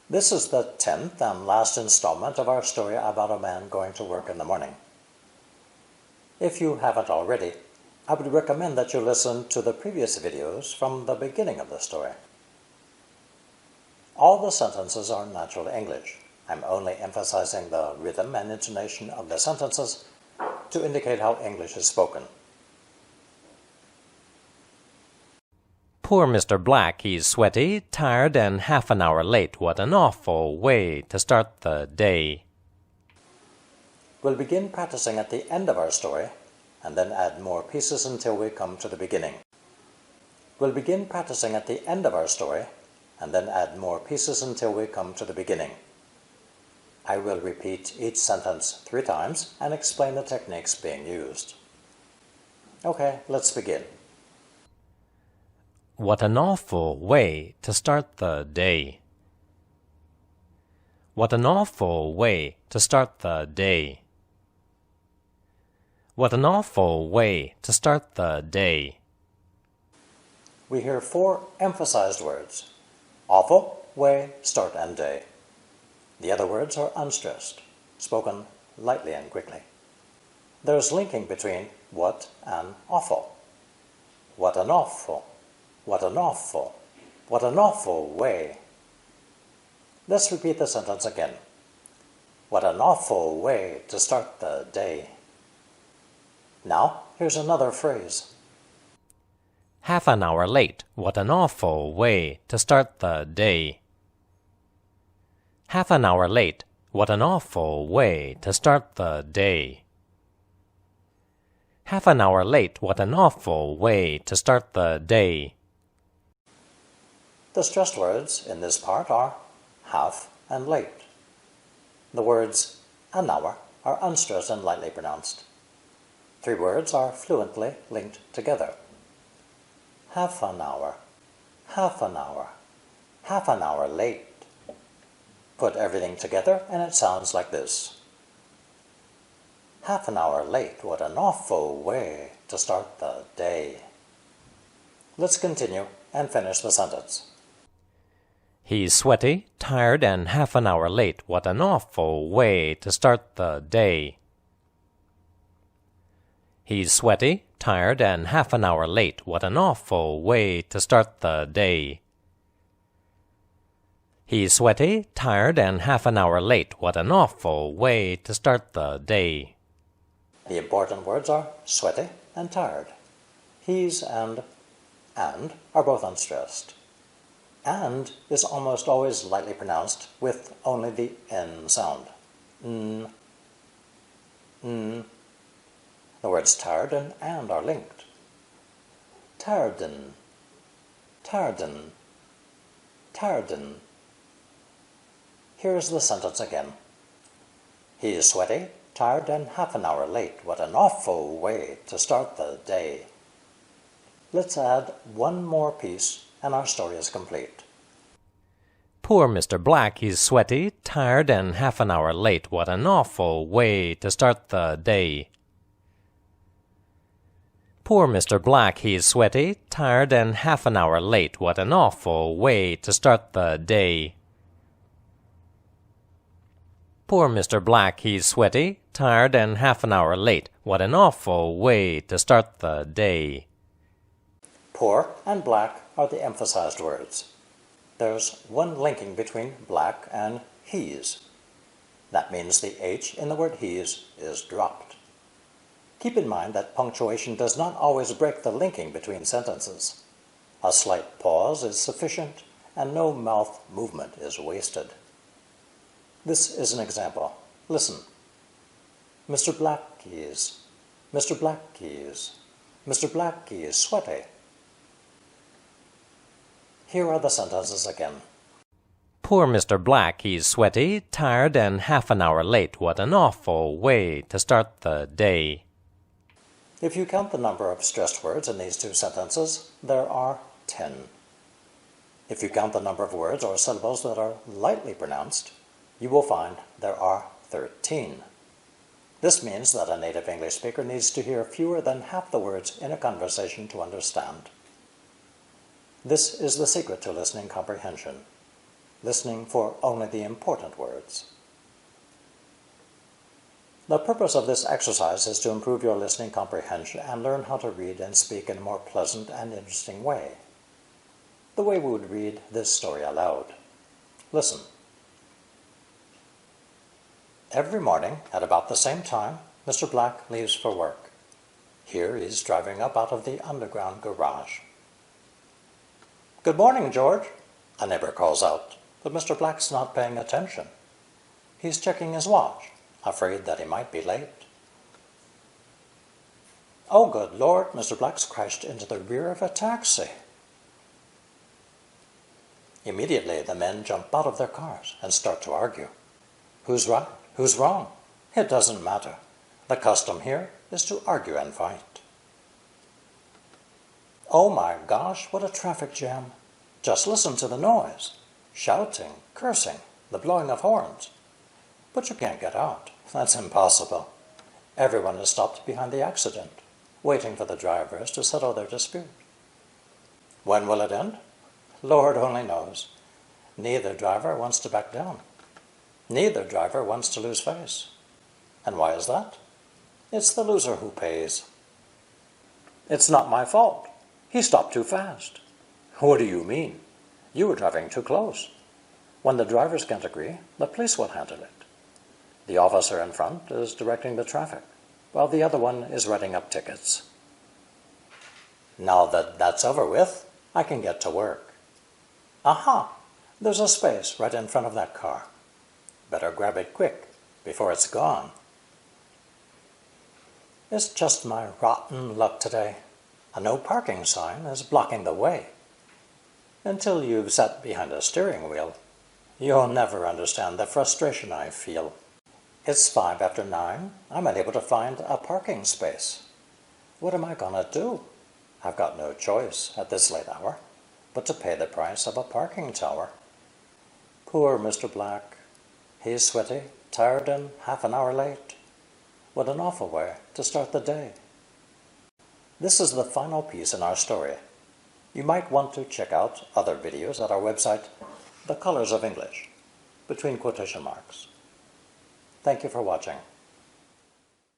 This is the 10th and last installment of our story about a man going to work in the morning. If you haven't already, I would recommend that you listen to the previous videos from the beginning of the story. All the sentences are natural English. I'm only emphasizing the rhythm and intonation of the sentences to indicate how English is spoken. Poor Mr. Black, he's sweaty, tired, and half an hour late. What an awful way to start the day. We'll begin practicing at the end of our story, and then add more pieces until we come to the beginning. We'll begin practicing at the end of our story, and then add more pieces until we come to the beginning. I will repeat each sentence 3 times and explain the techniques being used. Okay, let's begin. What an awful way to start the day. What an awful way to start the day. What an awful way to start the day. We hear 4 emphasized words: awful, way, start, and day. The other words are unstressed, spoken lightly and quickly. There's linking between what and awful. What an awful. What an awful. What an awful way. Let's repeat the sentence again. What an awful way to start the day. Now, here's another phrase. Half an hour late. What an awful way to start the day. Half an hour late. What an awful way to start the day. Half an hour late. What an awful way to start the day. The stressed words in this part are half and late. The words an hour are unstressed and lightly pronounced. 3 words are fluently linked together. Half an hour, half an hour, half an hour late. Put everything together and it sounds like this. Half an hour late, what an awful way to start the day. Let's continue and finish the sentence. He's sweaty, tired, and half an hour late. What an awful way to start the day. He's sweaty, tired, and half an hour late. What an awful way to start the day. He's sweaty, tired, and half an hour late. What an awful way to start the day. The important words are sweaty and tired. He's and are both unstressed. And is almost always lightly pronounced with only the N sound. N. N. The words tired and are linked. Tiredin, tiredin, tiredin. Here's the sentence again. He is sweaty, tired, and half an hour late. What an awful way to start the day. Let's add 1 more piece and our story is complete. Poor Mr. Black, he's sweaty, tired, and half an hour late. What an awful way to start the day. Poor Mr. Black, he's sweaty, tired, and half an hour late. What an awful way to start the day. Poor Mr. Black, he's sweaty, tired, and half an hour late. What an awful way to start the day. Poor and black are the emphasized words. There's 1 linking between black and he's. That means the H in the word he's is dropped. Keep in mind that punctuation does not always break the linking between sentences. A slight pause is sufficient and no mouth movement is wasted. This is an example. Listen. Mr. Blackie is sweaty. Here are the sentences again. Poor Mr. Black, he's sweaty, tired, and half an hour late. What an awful way to start the day. If you count the number of stressed words in these 2 sentences, there are 10. If you count the number of words or syllables that are lightly pronounced, you will find there are 13. This means that a native English speaker needs to hear fewer than half the words in a conversation to understand. This is the secret to listening comprehension. listening for only the important words. The purpose of this exercise is to improve your listening comprehension and learn how to read and speak in a more pleasant and interesting way. The way we would read this story aloud. Listen. Every morning, at about the same time, Mr. Black leaves for work. Here he's driving up out of the underground garage. "Good morning, George," a neighbor calls out, but Mr. Black's not paying attention. He's checking his watch, afraid that he might be late. "Oh, good Lord," Mr. Black's crashed into the rear of a taxi. Immediately, the men jump out of their cars and start to argue. Who's right? Who's wrong? It doesn't matter. The custom here is to argue and fight. Oh my gosh, what a traffic jam. Just listen to the noise. Shouting, cursing, the blowing of horns. But you can't get out. That's impossible. Everyone is stopped behind the accident, waiting for the drivers to settle their dispute. When will it end? Lord only knows. Neither driver wants to back down. Neither driver wants to lose face. And why is that? It's the loser who pays. It's not my fault. He stopped too fast. What do you mean? You were driving too close. When the drivers can't agree, the police will handle it. The officer in front is directing the traffic, while the other one is writing up tickets. Now that that's over with, I can get to work. Aha! There's a space right in front of that car. Better grab it quick, before it's gone. It's just my rotten luck today. A no parking sign is blocking the way. Until you've sat behind a steering wheel, you'll never understand the frustration I feel. It's 9:05. I'm unable to find a parking space. What am I gonna do? I've got no choice at this late hour but to pay the price of a parking tower. Poor Mr. Black. He's sweaty, tired, and half an hour late. What an awful way to start the day. This is the final piece in our story. You might want to check out other videos at our website, The Colors of English, between quotation marks. Thank you for watching.